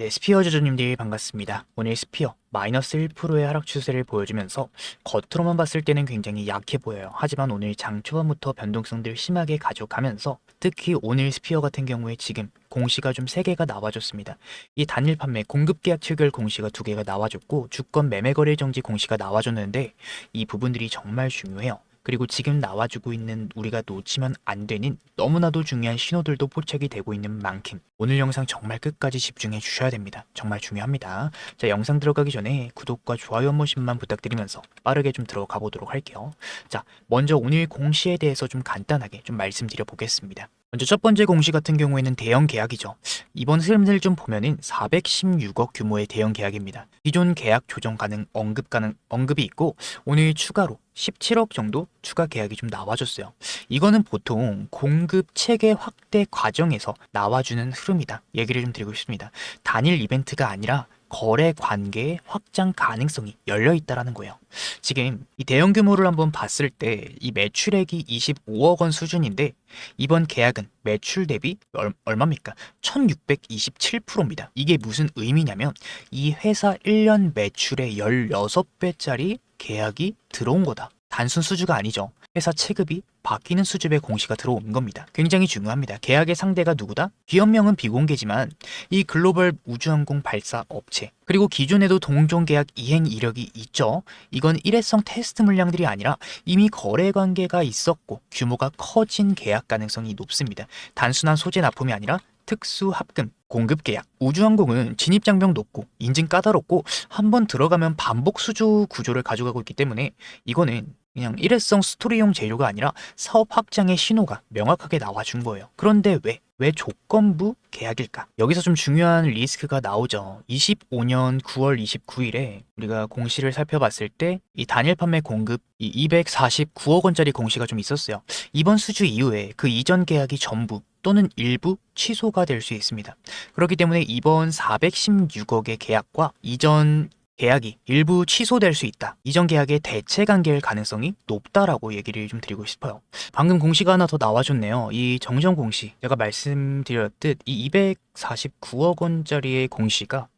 네, 스피어 주주님들 반갑습니다. 오늘 스피어 마이너스 1%의 하락 추세를 보여주면서 겉으로만 봤을 때는 굉장히 약해 보여요. 하지만 오늘 장 초반부터 변동성들 심하게 가져가면서 특히 오늘 스피어 같은 경우에 지금 공시가 좀 3개가 나와줬습니다. 이 단일 판매 공급 계약 체결 공시가 2개가 나와줬고 주권 매매 거래 정지 공시가 나와줬는데 이 부분들이 정말 중요해요. 그리고 지금 나와주고 있는 우리가 놓치면 안 되는 너무나도 중요한 신호들도 포착이 되고 있는 만큼 오늘 영상 정말 끝까지 집중해 주셔야 됩니다. 정말 중요합니다. 자, 영상 들어가기 전에 구독과 좋아요 한 번씩만 부탁드리면서 빠르게 좀 들어가 보도록 할게요. 자, 먼저 오늘 공시에 대해서 좀 간단하게 좀 말씀드려 보겠습니다. 먼저 첫 번째 공시 같은 경우에는 대형 계약이죠. 이번 흐름을 좀 보면은 416억 규모의 대형 계약입니다. 기존 계약 조정 가능 언급이 있고 오늘 추가로 17억 정도 추가 계약이 좀 나와줬어요. 이거는 보통 공급 체계 확대 과정에서 나와주는 흐름이다. 얘기를 좀 드리고 싶습니다. 단일 이벤트가 아니라 거래 관계의 확장 가능성이 열려 있다라는 거예요. 지금 이 대형 규모를 한번 봤을 때 이 매출액이 25억 원 수준인데 이번 계약은 매출 대비 얼마입니까? 1627%입니다. 이게 무슨 의미냐면 이 회사 1년 매출의 16배짜리 계약이 들어온 거다. 단순 수주가 아니죠. 회사 체급이 바뀌는 수준의 공시가 들어온 겁니다. 굉장히 중요합니다. 계약의 상대가 누구다? 기업명은 비공개지만 이 글로벌 우주항공 발사 업체 그리고 기존에도 동종 계약 이행 이력이 있죠. 이건 일회성 테스트 물량들이 아니라 이미 거래 관계가 있었고 규모가 커진 계약 가능성이 높습니다. 단순한 소재 납품이 아니라 특수 합금, 공급 계약. 우주항공은 진입 장벽 높고 인증 까다롭고 한번 들어가면 반복 수주 구조를 가져가고 있기 때문에 이거는 그냥 일회성 스토리용 재료가 아니라 사업 확장의 신호가 명확하게 나와준 거예요. 그런데 왜 조건부 계약일까? 여기서 좀 중요한 리스크가 나오죠. 25년 9월 29일에 우리가 공시를 살펴봤을 때 이 단일 판매 공급 이 249억 원짜리 공시가 좀 있었어요. 이번 수주 이후에 그 이전 계약이 전부 또는 일부 취소가 될 수 있습니다. 그렇기 때문에 이번 416억의 계약과 이전 계약이 일부 취소될 수 있다. 이전 계약의 대체 관계일 가능성이 높다라고 얘기를 좀 드리고 싶어요. 방금 공시가 하나 더 나와줬네요. 이 정정 공시. 제가 말씀드렸듯 이 249억 원짜리의 공시가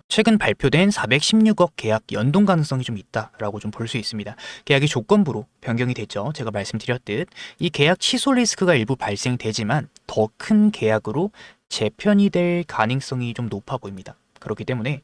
최근 발표된 416억 계약 연동 가능성이 좀 있다라고 좀 볼 수 있습니다. 계약이 조건부로 변경이 됐죠. 제가 말씀드렸듯 이 계약 취소 리스크가 일부 발생되지만 더 큰 계약으로 재편이 될 가능성이 좀 높아 보입니다. 그렇기 때문에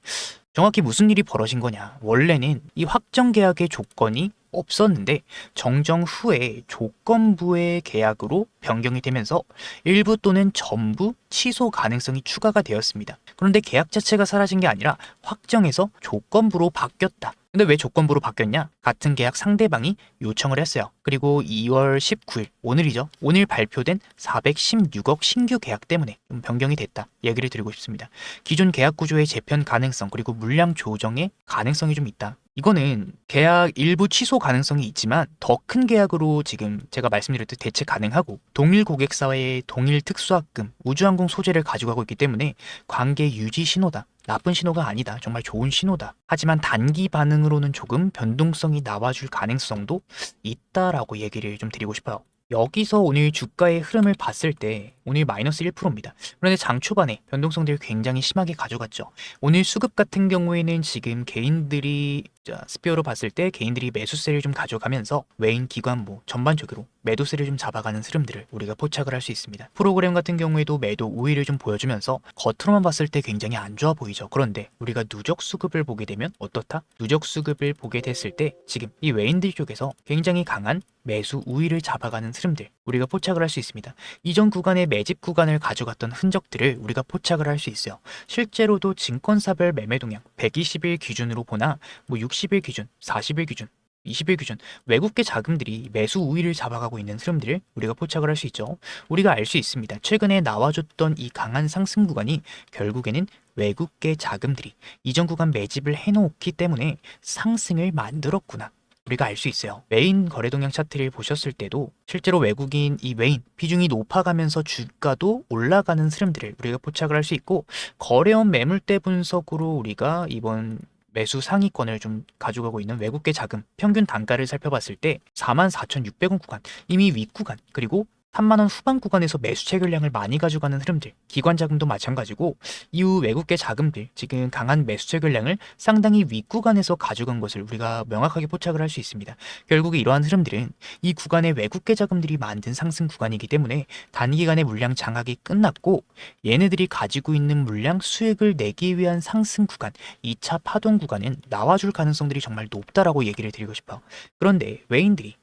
정확히 무슨 일이 벌어진 거냐. 원래는 이 확정 계약의 조건이 없었는데 정정 후에 조건부의 계약으로 변경이 되면서 일부 또는 전부 취소 가능성이 추가가 되었습니다. 그런데 계약 자체가 사라진 게 아니라 확정에서 조건부로 바뀌었다. 근데 왜 조건부로 바뀌었냐? 같은 계약 상대방이 요청을 했어요. 그리고 2월 19일, 오늘이죠. 오늘 발표된 416억 신규 계약 때문에 좀 변경이 됐다. 얘기를 드리고 싶습니다. 기존 계약 구조의 재편 가능성 그리고 물량 조정의 가능성이 좀 있다. 이거는 계약 일부 취소 가능성이 있지만 더 큰 계약으로 지금 제가 말씀드렸듯 대체 가능하고 동일 고객사의 동일 특수합금, 우주항공 소재를 가져가고 있기 때문에 관계 유지 신호다. 나쁜 신호가 아니다. 정말 좋은 신호다. 하지만 단기 반응으로는 조금 변동성이 나와줄 가능성도 있다라고 얘기를 좀 드리고 싶어요. 여기서 오늘 주가의 흐름을 봤을 때 오늘 마이너스 1%입니다. 그런데 장 초반에 변동성들이 굉장히 심하게 가져갔죠. 오늘 수급 같은 경우에는 지금 개인들이 스피어로 봤을 때 개인들이 매수세를 좀 가져가면서 외인 기관뭐 전반적으로 매도세를 좀 잡아가는 흐름들을 우리가 포착을 할 수 있습니다. 프로그램 같은 경우에도 매도 우위를 좀 보여주면서 겉으로만 봤을 때 굉장히 안 좋아 보이죠. 그런데 우리가 누적 수급을 보게 되면 어떻다? 누적 수급을 보게 됐을 때 지금 이 외인들 쪽에서 굉장히 강한 매수 우위를 잡아가는 흐름들 우리가 포착을 할 수 있습니다. 이전 구간의 매집 구간을 가져갔던 흔적들을 우리가 포착을 할 수 있어요. 실제로도 증권사별 매매 동향 120일 기준으로 보나 뭐 60일 기준, 40일 기준 20일 기준 외국계 자금들이 매수 우위를 잡아가고 있는 흐름들을 우리가 포착을 할 수 있죠. 우리가 알 수 있습니다. 최근에 나와줬던 이 강한 상승 구간이 결국에는 외국계 자금들이 이전 구간 매집을 해놓기 때문에 상승을 만들었구나. 우리가 알 수 있어요. 메인 거래 동향 차트를 보셨을 때도 실제로 외국인 이 메인 비중이 높아가면서 주가도 올라가는 흐름들을 우리가 포착을 할 수 있고 거래원 매물대 분석으로 우리가 이번 매수 상위권을 좀 가져가고 있는 외국계 자금 평균 단가를 살펴봤을 때 44,600원 구간 이미 윗 구간 그리고 3만 원 후반 구간에서 매수 체결량을 많이 가져가는 흐름들, 기관 자금도 마찬가지고 이후 외국계 자금들 지금 강한 매수 체결량을 상당히 윗구간에서 가져간 것을 우리가 명확하게 포착을 할 수 있습니다. 결국에 이러한 흐름들은 이 구간의 외국계 자금들이 만든 상승 구간이기 때문에 단기간의 물량 장악이 끝났고 얘네들이 가지고 있는 물량 수익을 내기 위한 상승 구간, 2차 파동 구간은 나와줄 가능성들이 정말 높다라고 얘기를 드리고 싶어요. 그런데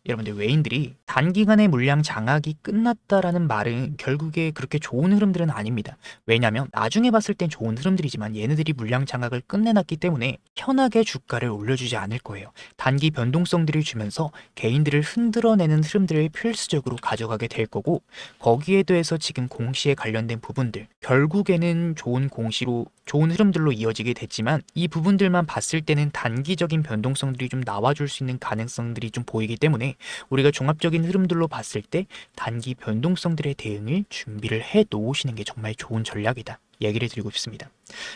여러분들 외인들이 단기간의 물량 장악이 끝났다라는 말은 결국에 그렇게 좋은 흐름들은 아닙니다. 왜냐하면 나중에 봤을 땐 좋은 흐름들이지만 얘네들이 물량 장악을 끝내놨기 때문에 편하게 주가를 올려주지 않을 거예요. 단기 변동성들을 주면서 개인들을 흔들어내는 흐름들을 필수적으로 가져가게 될 거고 거기에 대해서 지금 공시에 관련된 부분들 결국에는 좋은 공시로 좋은 흐름들로 이어지게 됐지만 이 부분들만 봤을 때는 단기적인 변동성들이 좀 나와줄 수 있는 가능성들이 좀 보이기 때문에 우리가 종합적인 흐름들로 봤을 때 단기 변동성들의 대응을 준비를 해 놓으시는 게 정말 좋은 전략이다. 얘기를 드리고 싶습니다.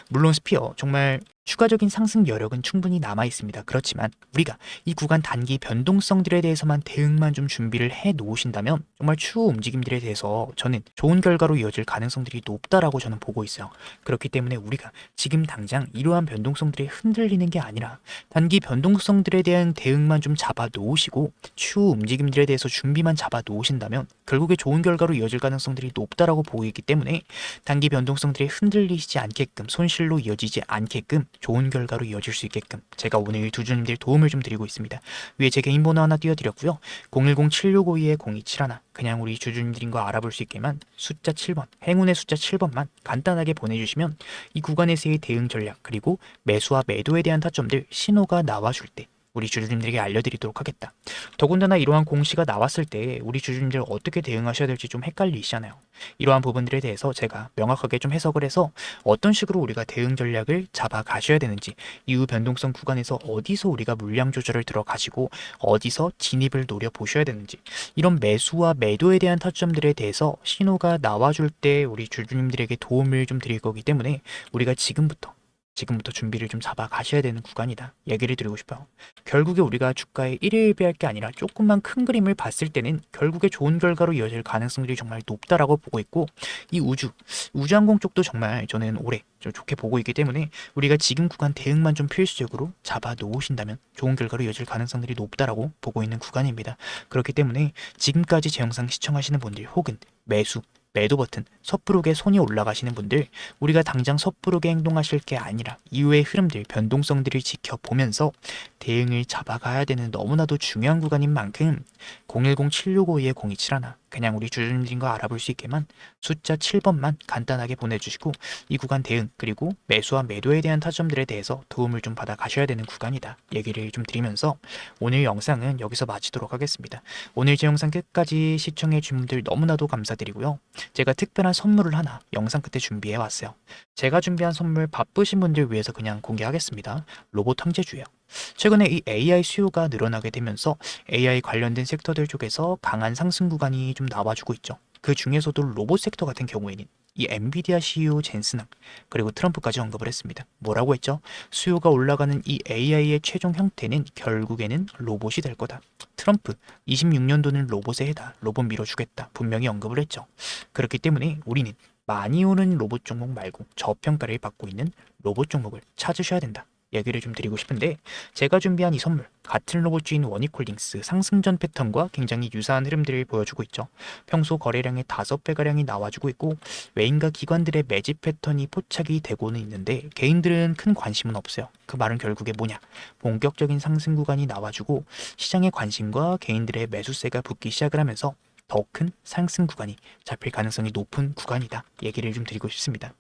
물론 스피어 정말 추가적인 상승 여력은 충분히 남아 있습니다. 그렇지만 우리가 이 구간 단기 변동성들에 대해서만 대응만 좀 준비를 해 놓으신다면 정말 추후 움직임들에 대해서 저는 좋은 결과로 이어질 가능성들이 높다라고 저는 보고 있어요. 그렇기 때문에 우리가 지금 당장 이러한 변동성들이 흔들리는 게 아니라 단기 변동성들에 대한 대응만 좀 잡아 놓으시고 추후 움직임들에 대해서 준비만 잡아 놓으신다면 결국에 좋은 결과로 이어질 가능성들이 높다라고 보이기 때문에 단기 변동성들이 흔들리지 않게끔 손실로 이어지지 않게끔 좋은 결과로 이어질 수 있게끔 제가 오늘 두주님들 도움을 좀 드리고 있습니다. 위에 제 개인 번호 하나 띄워드렸고요. 010-7652-0271 그냥 우리 주주님들인 거 알아볼 수 있게만 숫자 7번 행운의 숫자 7번만 간단하게 보내주시면 이 구간에서의 대응 전략 그리고 매수와 매도에 대한 타점들 신호가 나와줄 때 우리 주주님들에게 알려드리도록 하겠다. 더군다나 이러한 공시가 나왔을 때 우리 주주님들 어떻게 대응하셔야 될지 좀 헷갈리시잖아요. 이러한 부분들에 대해서 제가 명확하게 좀 해석을 해서 어떤 식으로 우리가 대응 전략을 잡아 가셔야 되는지 이후 변동성 구간에서 어디서 우리가 물량 조절을 들어가시고 어디서 진입을 노려보셔야 되는지 이런 매수와 매도에 대한 타점들에 대해서 신호가 나와줄 때 우리 주주님들에게 도움을 좀 드릴 거기 때문에 우리가 지금부터 준비를 좀 잡아 가셔야 되는 구간이다. 얘기를 드리고 싶어요. 결국에 우리가 주가에 일일비할 게 아니라 조금만 큰 그림을 봤을 때는 결국에 좋은 결과로 이어질 가능성들이 정말 높다라고 보고 있고 이 우주항공 쪽도 정말 저는 올해 좀 좋게 보고 있기 때문에 우리가 지금 구간 대응만 좀 필수적으로 잡아 놓으신다면 좋은 결과로 이어질 가능성들이 높다라고 보고 있는 구간입니다. 그렇기 때문에 지금까지 제 영상 시청하시는 분들 혹은 매도 버튼 섣부르게 손이 올라가시는 분들 우리가 당장 섣부르게 행동하실 게 아니라 이후의 흐름들 변동성들을 지켜보면서 대응을 잡아가야 되는 너무나도 중요한 구간인 만큼 010-7652-0271 그냥 우리 주주님들인 거 알아볼 수 있게만 숫자 7번만 간단하게 보내주시고 이 구간 대응 그리고 매수와 매도에 대한 타점들에 대해서 도움을 좀 받아 가셔야 되는 구간이다 얘기를 좀 드리면서 오늘 영상은 여기서 마치도록 하겠습니다. 오늘 제 영상 끝까지 시청해 주신 분들 너무나도 감사드리고요. 제가 특별한 선물을 하나 영상 끝에 준비해 왔어요. 제가 준비한 선물 바쁘신 분들 위해서 그냥 공개하겠습니다. 로봇 황제주예요. 최근에 이 AI 수요가 늘어나게 되면서 AI 관련된 섹터들 쪽에서 강한 상승 구간이 좀 나와주고 있죠. 그 중에서도 로봇 섹터 같은 경우에는 이 엔비디아 CEO 젠슨왕 그리고 트럼프까지 언급을 했습니다. 뭐라고 했죠? 수요가 올라가는 이 AI의 최종 형태는 결국에는 로봇이 될 거다. 트럼프 26년도는 로봇의 해다. 로봇 밀어주겠다. 분명히 언급을 했죠. 그렇기 때문에 우리는 많이 오는 로봇 종목 말고 저평가를 받고 있는 로봇 종목을 찾으셔야 된다. 얘기를 좀 드리고 싶은데 제가 준비한 이 선물 같은 로봇주인 원익홀딩스 상승전 패턴과 굉장히 유사한 흐름들을 보여주고 있죠. 평소 거래량의 5배가량이 나와주고 있고 외인과 기관들의 매집 패턴이 포착이 되고는 있는데 개인들은 큰 관심은 없어요. 그 말은 결국에 뭐냐? 본격적인 상승 구간이 나와주고 시장의 관심과 개인들의 매수세가 붙기 시작을 하면서 더 큰 상승 구간이 잡힐 가능성이 높은 구간이다. 얘기를 좀 드리고 싶습니다.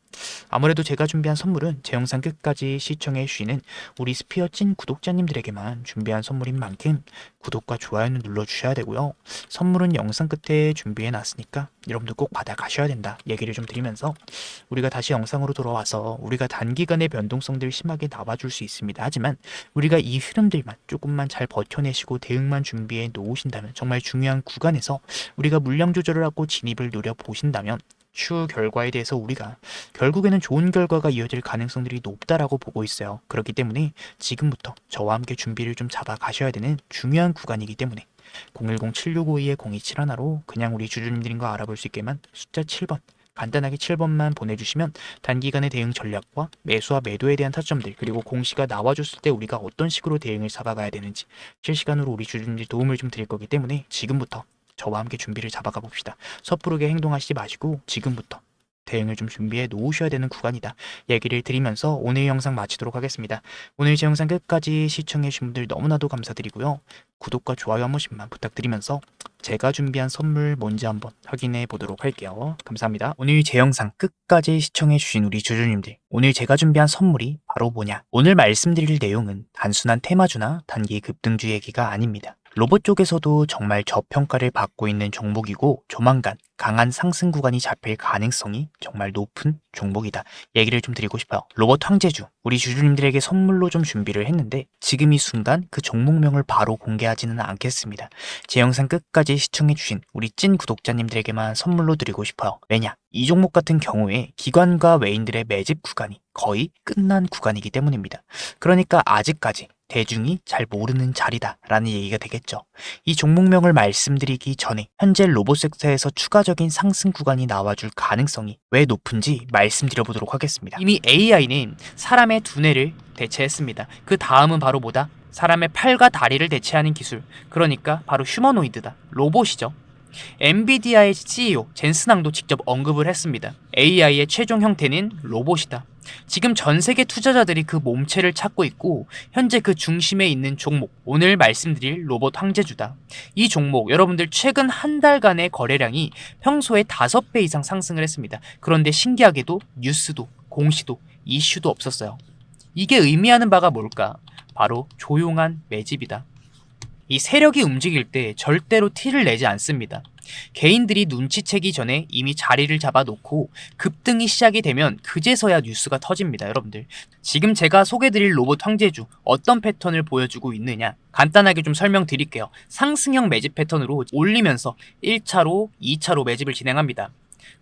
아무래도 제가 준비한 선물은 제 영상 끝까지 시청해 주시는 우리 스피어 찐 구독자님들에게만 준비한 선물인 만큼 구독과 좋아요는 눌러주셔야 되고요. 선물은 영상 끝에 준비해 놨으니까 여러분들 꼭 받아 가셔야 된다. 얘기를 좀 드리면서 우리가 다시 영상으로 돌아와서 우리가 단기간의 변동성들 심하게 나와줄 수 있습니다. 하지만 우리가 이 흐름들만 조금만 잘 버텨내시고 대응만 준비해 놓으신다면 정말 중요한 구간에서 우리가 물량 조절을 하고 진입을 노려보신다면 추후 결과에 대해서 우리가 결국에는 좋은 결과가 이어질 가능성들이 높다라고 보고 있어요. 그렇기 때문에 지금부터 저와 함께 준비를 좀 잡아 가셔야 되는 중요한 구간이기 때문에 010-7652-0271로 그냥 우리 주주님들인 거 알아볼 수 있게만 숫자 7번 간단하게 7번만 보내주시면 단기간의 대응 전략과 매수와 매도에 대한 타점들 그리고 공시가 나와줬을 때 우리가 어떤 식으로 대응을 잡아가야 되는지 실시간으로 우리 주주님들 도움을 좀 드릴 거기 때문에 지금부터 저와 함께 준비를 잡아가 봅시다. 섣부르게 행동하시지 마시고 지금부터 대응을 좀 준비해 놓으셔야 되는 구간이다. 얘기를 드리면서 오늘 영상 마치도록 하겠습니다. 오늘 제 영상 끝까지 시청해 주신 분들 너무나도 감사드리고요. 구독과 좋아요 한 번씩만 부탁드리면서 제가 준비한 선물 뭔지 한번 확인해 보도록 할게요. 감사합니다. 오늘 제 영상 끝까지 시청해 주신 우리 주주님들, 오늘 제가 준비한 선물이 바로 뭐냐? 오늘 말씀드릴 내용은 단순한 테마주나 단기 급등주 얘기가 아닙니다. 로봇 쪽에서도 정말 저평가를 받고 있는 종목이고 조만간 강한 상승 구간이 잡힐 가능성이 정말 높은 종목이다. 얘기를 좀 드리고 싶어요. 로봇 황제주, 우리 주주님들에게 선물로 좀 준비를 했는데 지금 이 순간 그 종목명을 바로 공개하지는 않겠습니다. 제 영상 끝까지 시청해주신 우리 찐 구독자님들에게만 선물로 드리고 싶어요. 왜냐? 이 종목 같은 경우에 기관과 외인들의 매집 구간이 거의 끝난 구간이기 때문입니다. 그러니까 아직까지 대중이 잘 모르는 자리다라는 얘기가 되겠죠. 이 종목명을 말씀드리기 전에 현재 로봇 섹터에서 추가적인 상승 구간이 나와줄 가능성이 왜 높은지 말씀드려보도록 하겠습니다. 이미 AI는 사람의 두뇌를 대체했습니다. 그 다음은 바로 뭐다? 사람의 팔과 다리를 대체하는 기술. 그러니까 바로 휴머노이드다. 로봇이죠. 엔비디아의 CEO 젠슨왕도 직접 언급을 했습니다. AI의 최종 형태는 로봇이다. 지금 전 세계 투자자들이 그 몸체를 찾고 있고 현재 그 중심에 있는 종목, 오늘 말씀드릴 로봇 황제주다. 이 종목 여러분들 최근 한 달간의 거래량이 평소에 5배 이상 상승을 했습니다. 그런데 신기하게도 뉴스도 공시도 이슈도 없었어요. 이게 의미하는 바가 뭘까? 바로 조용한 매집이다. 이 세력이 움직일 때 절대로 티를 내지 않습니다. 개인들이 눈치채기 전에 이미 자리를 잡아놓고 급등이 시작이 되면 그제서야 뉴스가 터집니다. 여러분들, 지금 제가 소개드릴 로봇 황제주 어떤 패턴을 보여주고 있느냐 간단하게 좀 설명드릴게요. 상승형 매집 패턴으로 올리면서 1차로 2차로 매집을 진행합니다.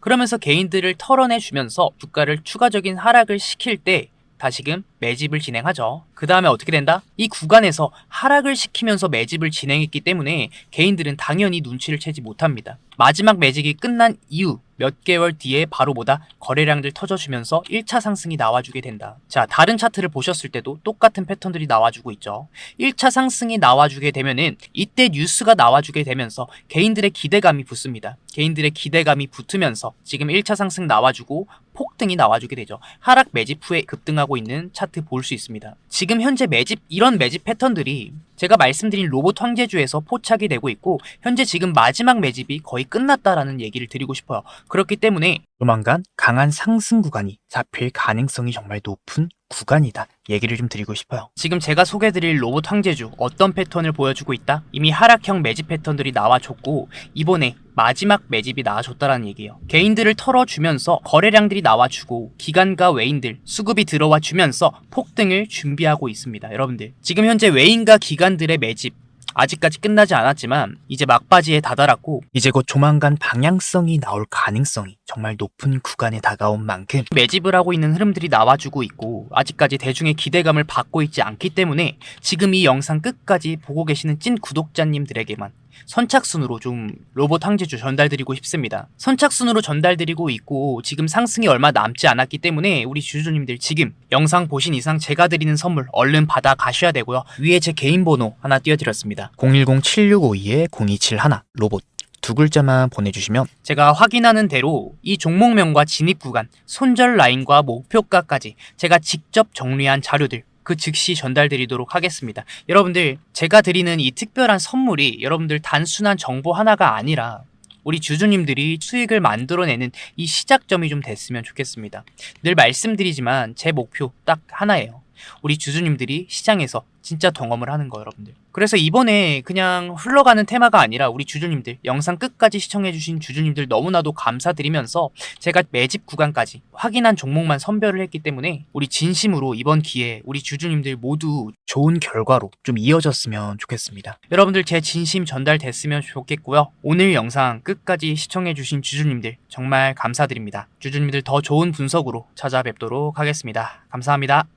그러면서 개인들을 털어내주면서 주가를 추가적인 하락을 시킬 때 다시금 매집을 진행하죠. 그 다음에 어떻게 된다? 이 구간에서 하락을 시키면서 매집을 진행했기 때문에 개인들은 당연히 눈치를 채지 못합니다. 마지막 매집이 끝난 이후 몇 개월 뒤에 바로 뭐다? 거래량들 터져주면서 1차 상승이 나와주게 된다. 자, 다른 차트를 보셨을 때도 똑같은 패턴들이 나와주고 있죠. 1차 상승이 나와주게 되면은 이때 뉴스가 나와주게 되면서 개인들의 기대감이 붙습니다. 개인들의 기대감이 붙으면서 지금 1차 상승 나와주고 폭등이 나와주게 되죠. 하락 매집 후에 급등하고 있는 차트 볼 수 있습니다. 지금 현재 매집, 이런 매집 패턴들이 제가 말씀드린 로봇 황제주에서 포착이 되고 있고 현재 지금 마지막 매집이 거의 끝났다라는 얘기를 드리고 싶어요. 그렇기 때문에 조만간 강한 상승 구간이 잡힐 가능성이 정말 높은 구간이다. 얘기를 좀 드리고 싶어요. 지금 제가 소개드릴 로봇 황제주 어떤 패턴을 보여주고 있다? 이미 하락형 매집 패턴들이 나와줬고 이번에 마지막 매집이 나와줬다라는 얘기예요. 개인들을 털어주면서 거래량들이 나와주고 기관과 외인들 수급이 들어와 주면서 폭등을 준비하고 있습니다. 여러분들, 지금 현재 외인과 기관들의 매집 아직까지 끝나지 않았지만 이제 막바지에 다다랐고 이제 곧 조만간 방향성이 나올 가능성이 정말 높은 구간에 다가온 만큼 매집을 하고 있는 흐름들이 나와주고 있고 아직까지 대중의 기대감을 받고 있지 않기 때문에 지금 이 영상 끝까지 보고 계시는 찐 구독자님들에게만 선착순으로 좀 로봇 황제주 전달드리고 싶습니다. 선착순으로 전달드리고 있고 지금 상승이 얼마 남지 않았기 때문에 우리 주주님들 지금 영상 보신 이상 제가 드리는 선물 얼른 받아 가셔야 되고요. 위에 제 개인 번호 하나 띄워드렸습니다. 010-7652-0271 로봇 두 글자만 보내주시면 제가 확인하는 대로 이 종목명과 진입 구간, 손절 라인과 목표가까지 제가 직접 정리한 자료들 그 즉시 전달드리도록 하겠습니다. 여러분들, 제가 드리는 이 특별한 선물이 여러분들 단순한 정보 하나가 아니라 우리 주주님들이 수익을 만들어내는 이 시작점이 좀 됐으면 좋겠습니다. 늘 말씀드리지만 제 목표 딱 하나예요. 우리 주주님들이 시장에서 진짜 경험을 하는 거 여러분들. 그래서 이번에 그냥 흘러가는 테마가 아니라 우리 주주님들 영상 끝까지 시청해주신 주주님들 너무나도 감사드리면서 제가 매집 구간까지 확인한 종목만 선별을 했기 때문에 우리 진심으로 이번 기회에 우리 주주님들 모두 좋은 결과로 좀 이어졌으면 좋겠습니다. 여러분들 제 진심 전달됐으면 좋겠고요. 오늘 영상 끝까지 시청해주신 주주님들 정말 감사드립니다. 주주님들 더 좋은 분석으로 찾아뵙도록 하겠습니다. 감사합니다.